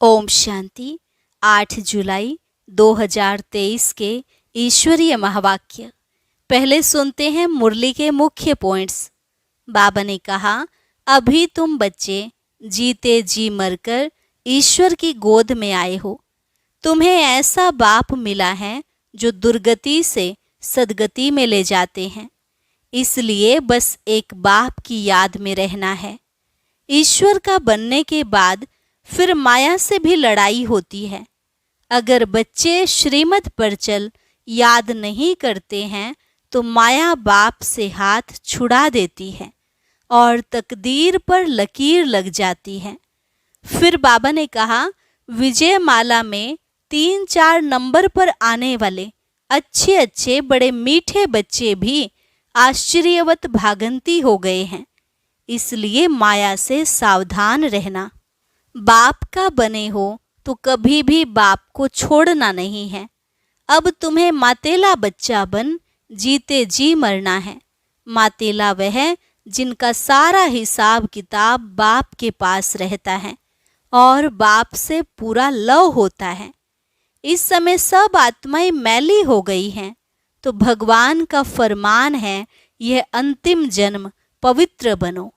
ओम शांति। 8 जुलाई 2023 के ईश्वरीय महावाक्य। पहले सुनते हैं मुरली के मुख्य पॉइंट्स। बाबा ने कहा, अभी तुम बच्चे जीते जी मरकर ईश्वर की गोद में आए हो। तुम्हें ऐसा बाप मिला है जो दुर्गति से सद्गति में ले जाते हैं। इसलिए बस एक बाप की याद में रहना है। ईश्वर का बनने के बाद फिर माया से भी लड़ाई होती है। अगर बच्चे श्रीमत पर चल याद नहीं करते हैं तो माया बाप से हाथ छुड़ा देती है और तकदीर पर लकीर लग जाती है। फिर बाबा ने कहा, विजय माला में 3-4 नंबर पर आने वाले अच्छे अच्छे बड़े मीठे बच्चे भी आश्चर्यवत भागंती हो गए हैं। इसलिए माया से सावधान रहना। बाप का बने हो तो कभी भी बाप को छोड़ना नहीं है। अब तुम्हें मातेला बच्चा बन जीते जी मरना है। मातेला वह जिनका सारा हिसाब किताब बाप के पास रहता है और बाप से पूरा लव होता है। इस समय सब आत्माएं मैली हो गई हैं, तो भगवान का फरमान है, यह अंतिम जन्म पवित्र बनो।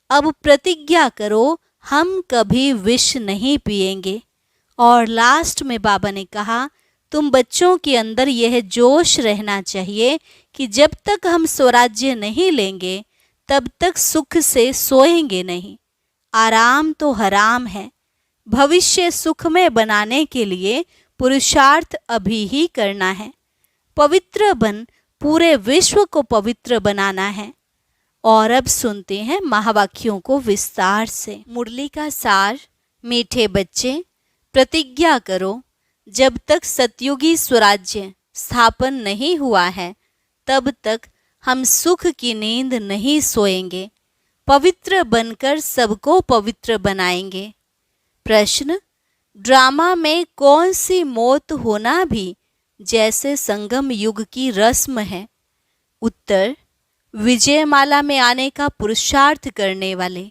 अब प्रतिज्ञा करो, हम कभी विष नहीं पिएंगे। और लास्ट में बाबा ने कहा, तुम बच्चों के अंदर यह जोश रहना चाहिए कि जब तक हम स्वराज्य नहीं लेंगे तब तक सुख से सोएंगे नहीं। आराम तो हराम है। भविष्य सुखमय बनाने के लिए पुरुषार्थ अभी ही करना है। पवित्र बन पूरे विश्व को पवित्र बनाना है। और अब सुनते हैं महावाक्यों को विस्तार से। मुरली का सार। मीठे बच्चे, प्रतिज्ञा करो, जब तक सतयुगी स्वराज्य स्थापन नहीं हुआ है तब तक हम सुख की नींद नहीं सोएंगे। पवित्र बनकर सबको पवित्र बनाएंगे। प्रश्न, ड्रामा में कौन सी मौत होना भी जैसे संगम युग की रस्म है? उत्तर, विजयमाला में आने का पुरुषार्थ करने वाले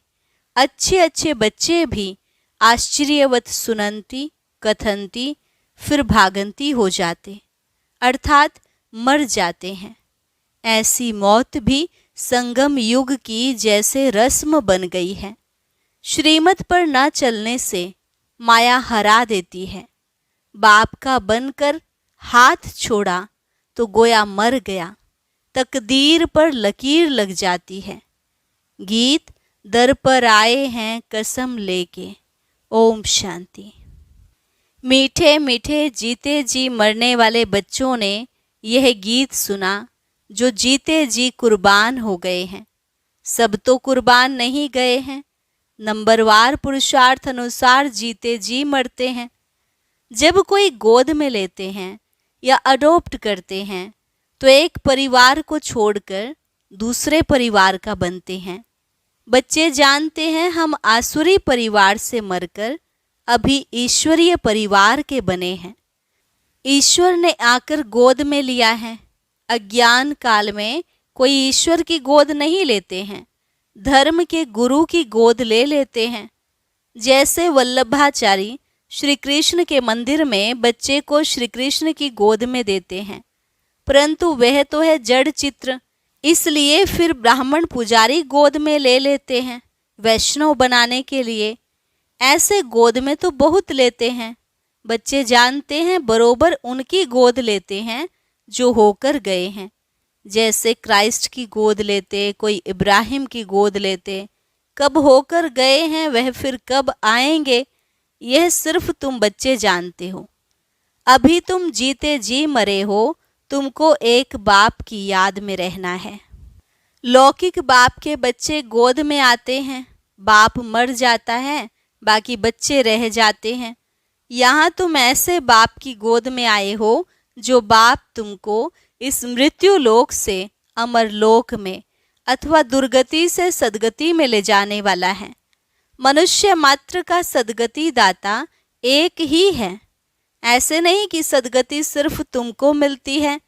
अच्छे अच्छे बच्चे भी आश्चर्यवत सुनंती कथनती फिर भागंती हो जाते, अर्थात मर जाते हैं। ऐसी मौत भी संगम युग की जैसे रस्म बन गई है। श्रीमत पर न चलने से माया हरा देती है। बाप का बनकर हाथ छोड़ा तो गोया मर गया, तकदीर पर लकीर लग जाती है। गीत, दर पर आए हैं कसम लेके। ओम शांति। मीठे मीठे जीते जी मरने वाले बच्चों ने यह गीत सुना जो जीते जी कुर्बान हो गए हैं। सब तो कुर्बान नहीं गए हैं, नंबरवार पुरुषार्थ अनुसार जीते जी मरते हैं। जब कोई गोद में लेते हैं या अडॉप्ट करते हैं तो एक परिवार को छोड़कर दूसरे परिवार का बनते हैं। बच्चे जानते हैं हम आसुरी परिवार से मरकर अभी ईश्वरीय परिवार के बने हैं। ईश्वर ने आकर गोद में लिया है। अज्ञान काल में कोई ईश्वर की गोद नहीं लेते हैं, धर्म के गुरु की गोद ले लेते हैं। जैसे वल्लभाचारी श्री कृष्ण के मंदिर में बच्चे को श्री कृष्ण की गोद में देते हैं, परंतु वह तो है जड़ चित्र, इसलिए फिर ब्राह्मण पुजारी गोद में ले लेते हैं वैष्णव बनाने के लिए। ऐसे गोद में तो बहुत लेते हैं। बच्चे जानते हैं बरोबर उनकी गोद लेते हैं जो होकर गए हैं। जैसे क्राइस्ट की गोद लेते, कोई इब्राहिम की गोद लेते। कब होकर गए हैं वह फिर कब आएंगे, यह सिर्फ तुम बच्चे जानते हो। अभी तुम जीते जी मरे हो, तुमको एक बाप की याद में रहना है। लौकिक बाप के बच्चे गोद में आते हैं, बाप मर जाता है, बाकी बच्चे रह जाते हैं। यहाँ तुम ऐसे बाप की गोद में आए हो जो बाप तुमको इस मृत्यु लोक से अमर लोक में अथवा दुर्गति से सद्गति में ले जाने वाला है। मनुष्य मात्र का सद्गति दाता एक ही है। ऐसे नहीं कि सद्गति सिर्फ तुमको मिलती है।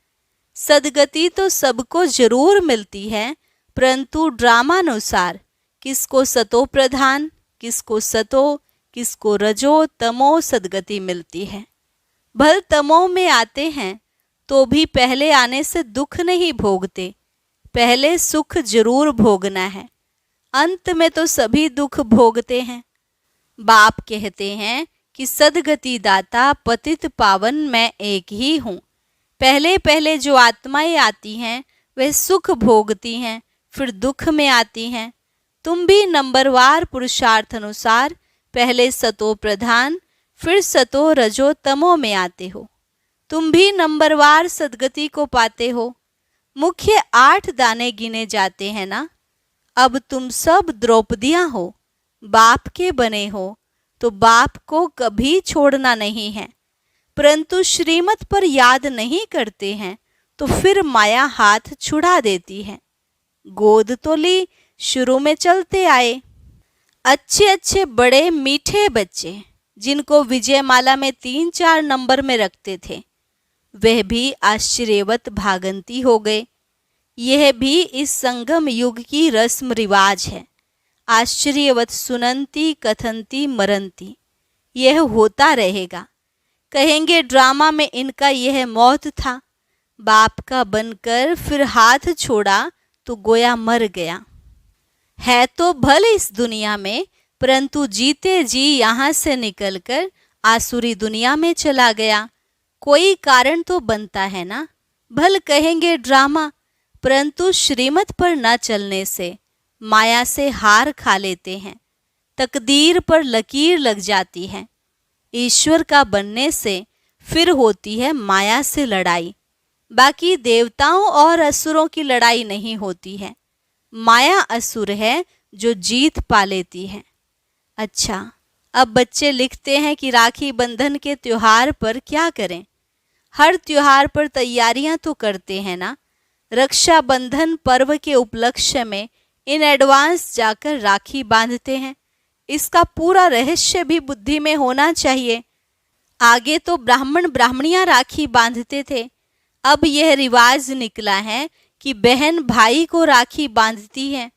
सद्गति तो सबको जरूर मिलती है, परंतु ड्रामानुसार किसको सतो प्रधान, किसको सतो, किसको रजो तमो सदगति मिलती है। भल तमो में आते हैं तो भी पहले आने से दुख नहीं भोगते, पहले सुख जरूर भोगना है, अंत में तो सभी दुख भोगते हैं। बाप कहते हैं कि सदगति दाता पतित पावन मैं एक ही हूँ। पहले पहले जो आत्माएं आती हैं वे सुख भोगती हैं, फिर दुख में आती हैं। तुम भी नंबरवार पुरुषार्थ अनुसार पहले सतो प्रधान फिर सतो रजो तमो में आते हो। तुम भी नंबरवार सदगति को पाते हो। मुख्य 8 दाने गिने जाते हैं ना। अब तुम सब द्रौपदियां हो, बाप के बने हो, तो बाप को कभी छोड़ना नहीं है। परंतु श्रीमत पर याद नहीं करते हैं तो फिर माया हाथ छुड़ा देती है। गोद तो ली, शुरू में चलते आए। अच्छे अच्छे बड़े मीठे बच्चे जिनको विजयमाला में 3-4 नंबर में रखते थे, वह भी आश्चर्यवत भागंती हो गए। यह भी इस संगम युग की रस्म रिवाज है। आश्चर्यवत सुनंती कथंती मरंती, यह होता रहेगा। कहेंगे ड्रामा में इनका यह मौत था, बाप का बनकर फिर हाथ छोड़ा तो गोया मर गया। है तो भल इस दुनिया में, परंतु जीते जी यहाँ से निकलकर आसुरी दुनिया में चला गया। कोई कारण तो बनता है ना। भल कहेंगे ड्रामा, परंतु श्रीमत पर न चलने से माया से हार खा लेते हैं, तकदीर पर लकीर लग जाती है। ईश्वर का बनने से फिर होती है माया से लड़ाई। बाकी देवताओं और असुरों की लड़ाई नहीं होती है। माया असुर है जो जीत पा लेती है। अच्छा, अब बच्चे लिखते हैं कि राखी बंधन के त्योहार पर क्या करें। हर त्योहार पर तैयारियां तो करते हैं ना। रक्षाबंधन पर्व के उपलक्ष्य में इन एडवांस जाकर राखी बांधते हैं। इसका पूरा रहस्य भी बुद्धि में होना चाहिए। आगे तो ब्राह्मण ब्राह्मणियां राखी बांधते थे, अब यह रिवाज निकला है कि बहन भाई को राखी बांधती है।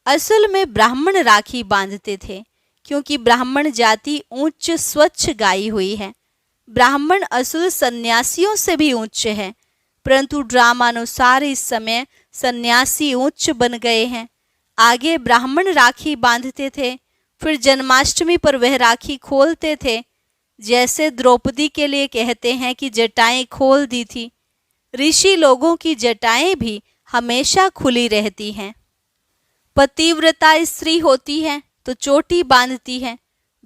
असल में ब्राह्मण राखी बांधते थे, क्योंकि ब्राह्मण जाति उच्च स्वच्छ गाई हुई है। ब्राह्मण असुर सन्यासियों से भी उच्च है, परंतु ड्रामानुसार इस समय सन्यासी उच्च बन गए हैं। आगे ब्राह्मण राखी बांधते थे, फिर जन्माष्टमी पर वह राखी खोलते थे। जैसे द्रौपदी के लिए कहते हैं कि जटाएं खोल दी थी, ऋषि लोगों की जटाएं भी हमेशा खुली रहती हैं। पतिव्रता स्त्री होती है तो चोटी बांधती है।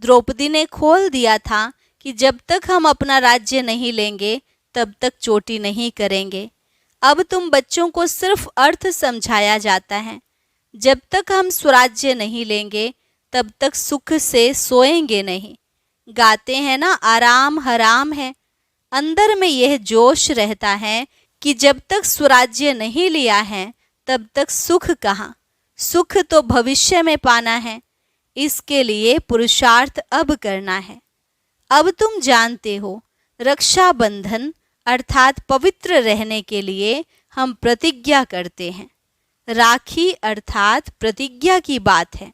द्रौपदी ने खोल दिया था कि जब तक हम अपना राज्य नहीं लेंगे तब तक चोटी नहीं करेंगे। अब तुम बच्चों को सिर्फ अर्थ समझाया जाता है। जब तक हम स्वराज्य नहीं लेंगे तब तक सुख से सोएंगे नहीं। गाते हैं ना, आराम हराम है। अंदर में यह जोश रहता है कि जब तक स्वराज्य नहीं लिया है तब तक सुख कहाँ। सुख तो भविष्य में पाना है। इसके लिए पुरुषार्थ अब करना है। अब तुम जानते हो, रक्षाबंधन अर्थात पवित्र रहने के लिए हम प्रतिज्ञा करते हैं। राखी अर्थात प्रतिज्ञा की बात है।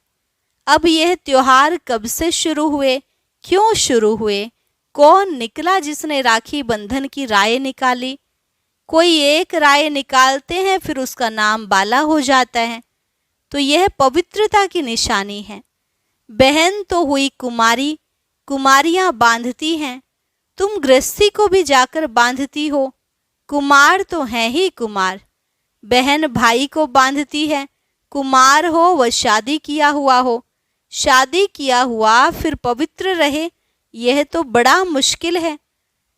अब यह त्योहार कब से शुरू हुए, क्यों शुरू हुए, कौन निकला जिसने राखी बंधन की राय निकाली। कोई एक राय निकालते हैं, फिर उसका नाम बाला हो जाता है। तो यह पवित्रता की निशानी है। बहन तो हुई कुमारी, कुमारियां बांधती हैं। तुम गृहस्थी को भी जाकर बांधती हो। कुमार तो है ही कुमार। बहन भाई को बांधती है। कुमार हो व शादी किया हुआ हो। शादी किया हुआ फिर पवित्र रहे, यह तो बड़ा मुश्किल है।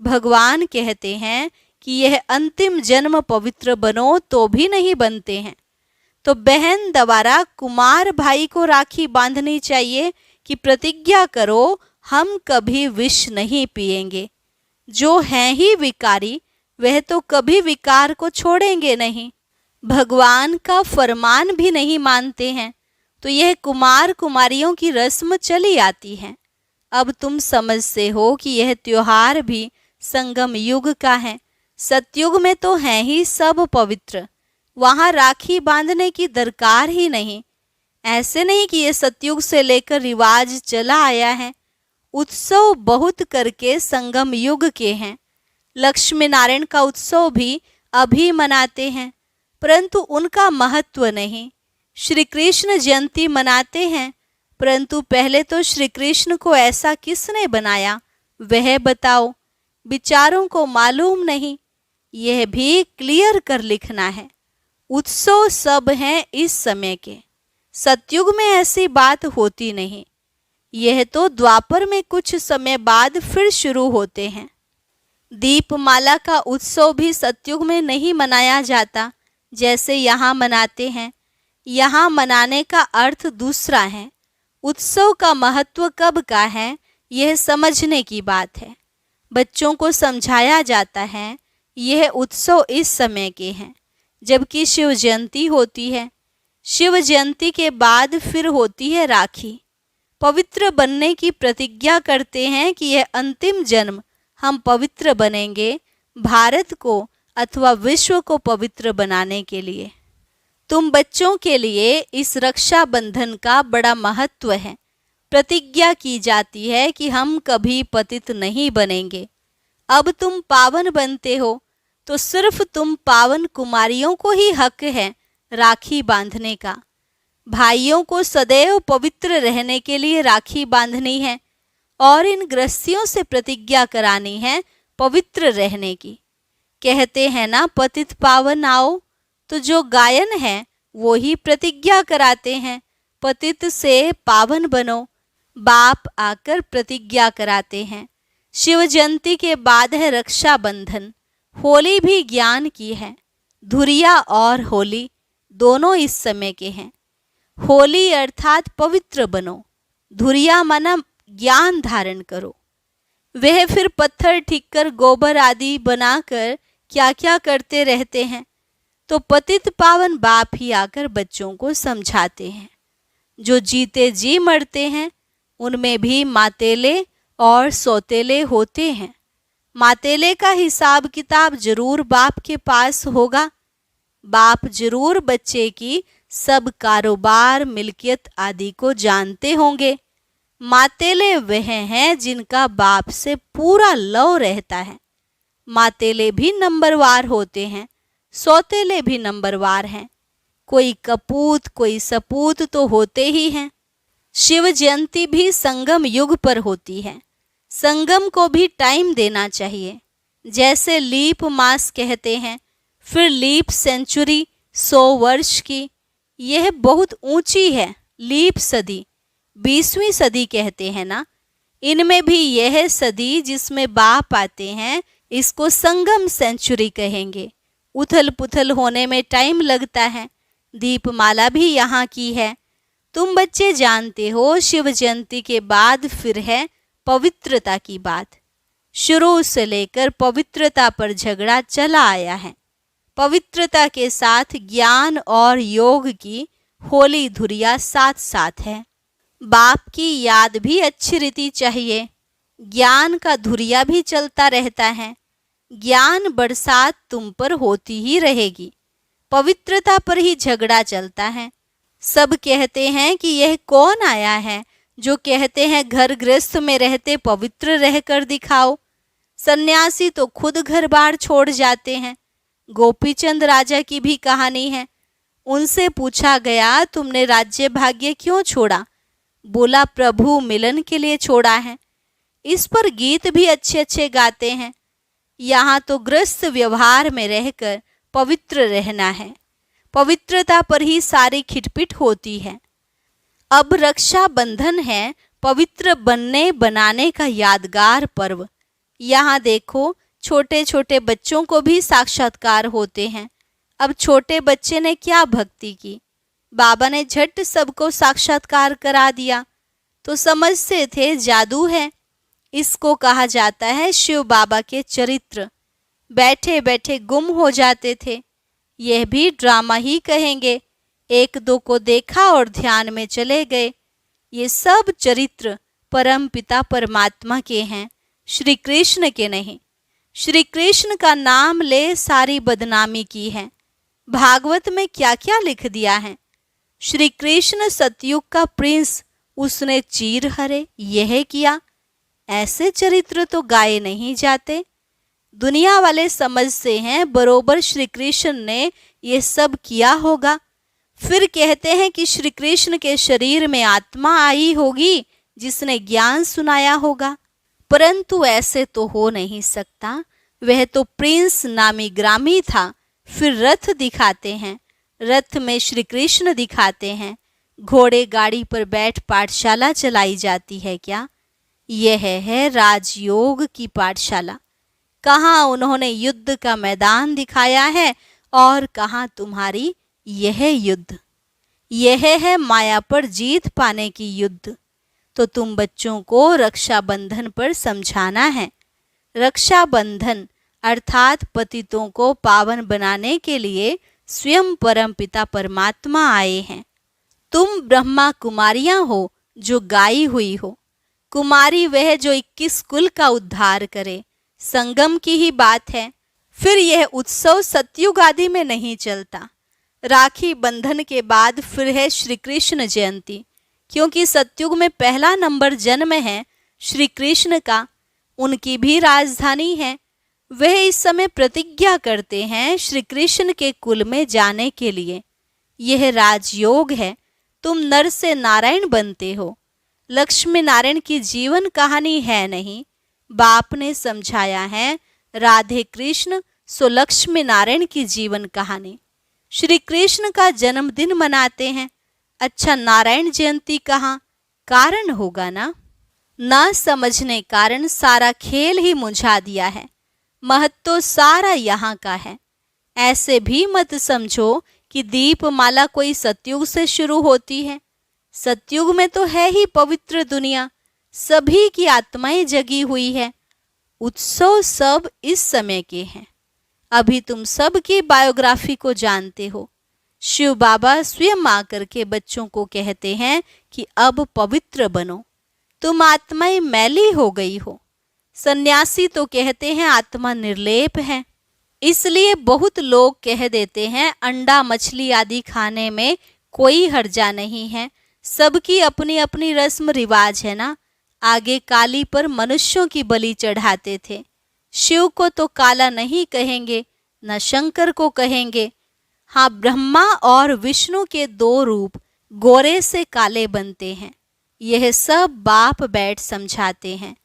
भगवान कहते हैं कि यह अंतिम जन्म पवित्र बनो तो भी नहीं बनते हैं। तो बहन द्वारा कुमार भाई को राखी बांधनी चाहिए कि प्रतिज्ञा करो हम कभी विष नहीं पिएंगे। जो हैं ही विकारी वह तो कभी विकार को छोड़ेंगे नहीं। भगवान का फरमान भी नहीं मानते हैं। तो यह कुमार कुमारियों की रस्म चली आती है। अब तुम समझते हो कि यह त्योहार भी संगम युग का है। सतयुग में तो हैं ही सब पवित्र, वहाँ राखी बांधने की दरकार ही नहीं। ऐसे नहीं कि यह सतयुग से लेकर रिवाज चला आया है। उत्सव बहुत करके संगम युग के हैं। लक्ष्मी नारायण का उत्सव भी अभी मनाते हैं, परंतु उनका महत्व नहीं। श्री कृष्ण जयंती मनाते हैं, परंतु पहले तो श्री कृष्ण को ऐसा किसने बनाया वह बताओ। विचारों को मालूम नहीं, यह भी क्लियर कर लिखना है। उत्सव सब हैं इस समय के, सतयुग में ऐसी बात होती नहीं। यह तो द्वापर में कुछ समय बाद फिर शुरू होते हैं। दीपमाला का उत्सव भी सतयुग में नहीं मनाया जाता जैसे यहाँ मनाते हैं। यहाँ मनाने का अर्थ दूसरा है। उत्सव का महत्व कब का है यह समझने की बात है। बच्चों को समझाया जाता है यह उत्सव इस समय के हैं, जबकि शिव जयंती होती है। शिव जयंती के बाद फिर होती है राखी। पवित्र बनने की प्रतिज्ञा करते हैं कि यह अंतिम जन्म हम पवित्र बनेंगे, भारत को अथवा विश्व को पवित्र बनाने के लिए। तुम बच्चों के लिए इस रक्षाबंधन का बड़ा महत्व है। प्रतिज्ञा की जाती है कि हम कभी पतित नहीं बनेंगे। अब तुम पावन बनते हो तो सिर्फ तुम पावन कुमारियों को ही हक है राखी बांधने का। भाइयों को सदैव पवित्र रहने के लिए राखी बांधनी है और इन गृहस्थियों से प्रतिज्ञा करानी है पवित्र रहने की। कहते हैं ना पतित पावन आओ, तो जो गायन है वो ही प्रतिज्ञा कराते हैं पतित से पावन बनो। बाप आकर प्रतिज्ञा कराते हैं। शिव जयंती के बाद है रक्षाबंधन। होली भी ज्ञान की है। धुरिया और होली दोनों इस समय के हैं। होली अर्थात पवित्र बनो, धुरिया माना ज्ञान धारण करो। वह फिर पत्थर ठीकर गोबर आदि बनाकर क्या क्या करते रहते हैं, तो पतित पावन बाप ही आकर बच्चों को समझाते हैं। जो जीते जी मरते हैं उनमें भी मातेले और सौतेले होते हैं। मातेले का हिसाब किताब जरूर बाप के पास होगा। बाप जरूर बच्चे की सब कारोबार मिल्कियत आदि को जानते होंगे। मातेले वह हैं जिनका बाप से पूरा लव रहता है। मातेले भी नंबरवार होते हैं, सौतेले भी नंबरवार हैं। कोई कपूत कोई सपूत तो होते ही हैं। शिव जयंती भी संगम युग पर होती है। संगम को भी टाइम देना चाहिए। जैसे लीप मास कहते हैं, फिर लीप सेंचुरी 100 वर्ष की, यह बहुत ऊंची है। लीप सदी 20वीं सदी कहते हैं ना, इनमें भी यह सदी जिसमें बाप आते हैं इसको संगम सेंचुरी कहेंगे। उथल पुथल होने में टाइम लगता है। दीपमाला भी यहाँ की है। तुम बच्चे जानते हो शिव जयंती के बाद फिर है पवित्रता की बात। शुरू से लेकर पवित्रता पर झगड़ा चला आया है। पवित्रता के साथ ज्ञान और योग की होली धुरिया साथ साथ है। बाप की याद भी अच्छी रीति चाहिए। ज्ञान का धुरिया भी चलता रहता है। ज्ञान बरसात तुम पर होती ही रहेगी। पवित्रता पर ही झगड़ा चलता है। सब कहते हैं कि यह कौन आया है जो कहते हैं घर गृहस्थ में रहते पवित्र रहकर दिखाओ। सन्यासी तो खुद घर बार छोड़ जाते हैं। गोपीचंद राजा की भी कहानी है। उनसे पूछा गया तुमने राज्य भाग्य क्यों छोड़ा? बोला प्रभु मिलन के लिए छोड़ा है। इस पर गीत भी अच्छे अच्छे गाते हैं। यहाँ तो गृहस्थ व्यवहार में रहकर पवित्र रहना है। पवित्रता पर ही सारी खिटपिट होती है। अब रक्षाबंधन है पवित्र बनने बनाने का यादगार पर्व। यहाँ देखो छोटे छोटे बच्चों को भी साक्षात्कार होते हैं। अब छोटे बच्चे ने क्या भक्ति की, बाबा ने झट सबको साक्षात्कार करा दिया। तो समझते थे जादू है। इसको कहा जाता है शिव बाबा के चरित्र। बैठे बैठे गुम हो जाते थे, यह भी ड्रामा ही कहेंगे। एक दो को देखा और ध्यान में चले गए। ये सब चरित्र परम पिता परमात्मा के हैं, श्री कृष्ण के नहीं। श्री कृष्ण का नाम ले सारी बदनामी की है। भागवत में क्या क्या लिख दिया है। श्री कृष्ण सतयुग का प्रिंस, उसने चीर हरे यह किया। ऐसे चरित्र तो गाए नहीं जाते। दुनिया वाले समझते हैं बरोबर श्री कृष्ण ने ये सब किया होगा। फिर कहते हैं कि श्री कृष्ण के शरीर में आत्मा आई होगी जिसने ज्ञान सुनाया होगा, परंतु ऐसे तो हो नहीं सकता। वह तो प्रिंस नामी ग्रामी था। फिर रथ दिखाते हैं, रथ में श्री कृष्ण दिखाते हैं। घोड़े गाड़ी पर बैठ पाठशाला चलाई जाती है क्या? यह है राजयोग की पाठशाला। कहाँ उन्होंने युद्ध का मैदान दिखाया है और कहाँ तुम्हारी यह युद्ध। यह है माया पर जीत पाने की युद्ध। तो तुम बच्चों को रक्षाबंधन पर समझाना है। रक्षाबंधन अर्थात पतितों को पावन बनाने के लिए स्वयं परमपिता परमात्मा आए हैं। तुम ब्रह्मा कुमारियां हो जो गाई हुई हो। कुमारी वह जो 21 कुल का उद्धार करे। संगम की ही बात है। फिर यह उत्सव सतयुग आदि में नहीं चलता। राखी बंधन के बाद फिर है श्री कृष्ण जयंती, क्योंकि सतयुग में पहला नंबर जन्म है श्री कृष्ण का। उनकी भी राजधानी है। वह इस समय प्रतिज्ञा करते हैं श्री कृष्ण के कुल में जाने के लिए। यह राजयोग है। तुम नर से नारायण बनते हो। लक्ष्मी नारायण की जीवन कहानी है नहीं, बाप ने समझाया है। राधे कृष्ण सो लक्ष्मी नारायण की जीवन कहानी। श्री कृष्ण का जन्मदिन मनाते हैं। अच्छा, नारायण जयंती कहाँ? कारण होगा ना। ना समझने कारण सारा खेल ही मुझा दिया है। महत्व सारा यहाँ का है। ऐसे भी मत समझो कि दीपमाला कोई सतयुग से शुरू होती है। सतयुग में तो है ही पवित्र दुनिया, सभी की आत्माएं जगी हुई है। उत्सव सब इस समय के हैं। अभी तुम सब की बायोग्राफी को जानते हो। शिव बाबा स्वयं आकर के बच्चों को कहते हैं कि अब पवित्र बनो। तुम आत्माएं मैली हो गई हो। सन्यासी तो कहते हैं आत्मा निर्लेप है। इसलिए बहुत लोग कह देते हैं अंडा मछली आदि खाने में कोई हर्जा नहीं है। सबकी अपनी अपनी रस्म रिवाज है ना। आगे काली पर मनुष्यों की बलि चढ़ाते थे। शिव को तो काला नहीं कहेंगे, न शंकर को कहेंगे। हाँ, ब्रह्मा और विष्णु के 2 रूप गोरे से काले बनते हैं। यह सब बाप बैठ समझाते हैं।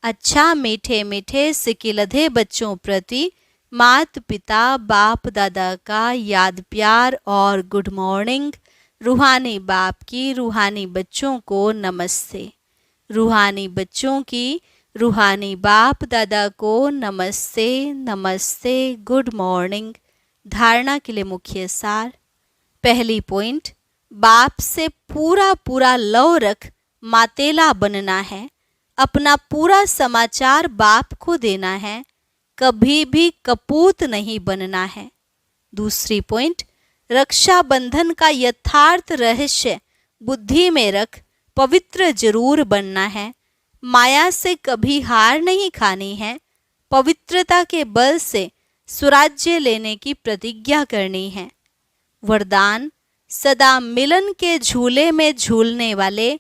अच्छा, मीठे मीठे सिकिलधे बच्चों प्रति मात पिता बाप दादा का याद प्यार और गुड मॉर्निंग। रूहानी बाप की रूहानी बच्चों को नमस्ते। रूहानी बच्चों की रूहानी बाप दादा को नमस्ते नमस्ते, गुड मॉर्निंग। धारणा के लिए मुख्य सार। पहली पॉइंट, बाप से पूरा पूरा लव रख मातेला बनना है। अपना पूरा समाचार बाप को देना है। कभी भी कपूत नहीं बनना है। दूसरी पॉइंट, रक्षाबंधन का यथार्थ रहस्य बुद्धि में रख पवित्र जरूर बनना है। माया से कभी हार नहीं खानी है। पवित्रता के बल से स्वराज्य लेने की प्रतिज्ञा करनी है। वरदान, सदा मिलन के झूले में झूलने वाले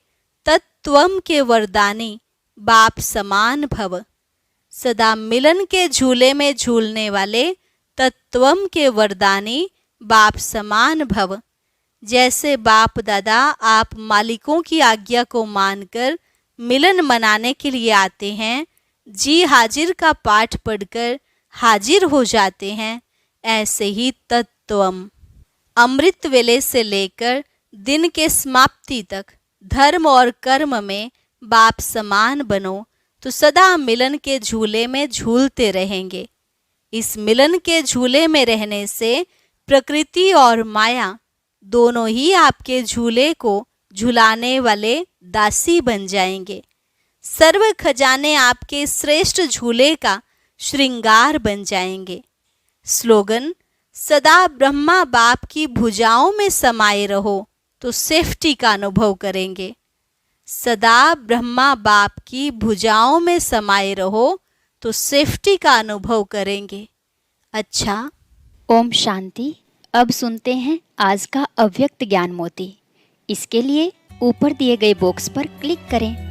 तत्वम के वरदानी बाप समान भव। सदा मिलन के झूले में झूलने वाले तत्वम के वरदानी बाप समान भव। जैसे बाप दादा आप मालिकों की आज्ञा को मानकर मिलन मनाने के लिए आते हैं, जी हाजिर का पाठ पढ़कर हाजिर हो जाते हैं, ऐसे ही तत्वम अमृत वेले से लेकर दिन के समाप्ति तक धर्म और कर्म में बाप समान बनो तो सदा मिलन के झूले में झूलते रहेंगे। इस मिलन के झूले में रहने से प्रकृति और माया दोनों ही आपके झूले को झुलाने वाले दासी बन जाएंगे। सर्व खजाने आपके श्रेष्ठ झूले का श्रृंगार बन जाएंगे। स्लोगन, सदा ब्रह्मा बाप की भुजाओं में समाये रहो तो सेफ्टी का अनुभव करेंगे। सदा ब्रह्मा बाप की भुजाओं में समाये रहो तो सेफ्टी का अनुभव करेंगे। अच्छा, ओम शांति। अब सुनते हैं आज का अव्यक्त ज्ञान मोती। इसके लिए ऊपर दिए गए बॉक्स पर क्लिक करें।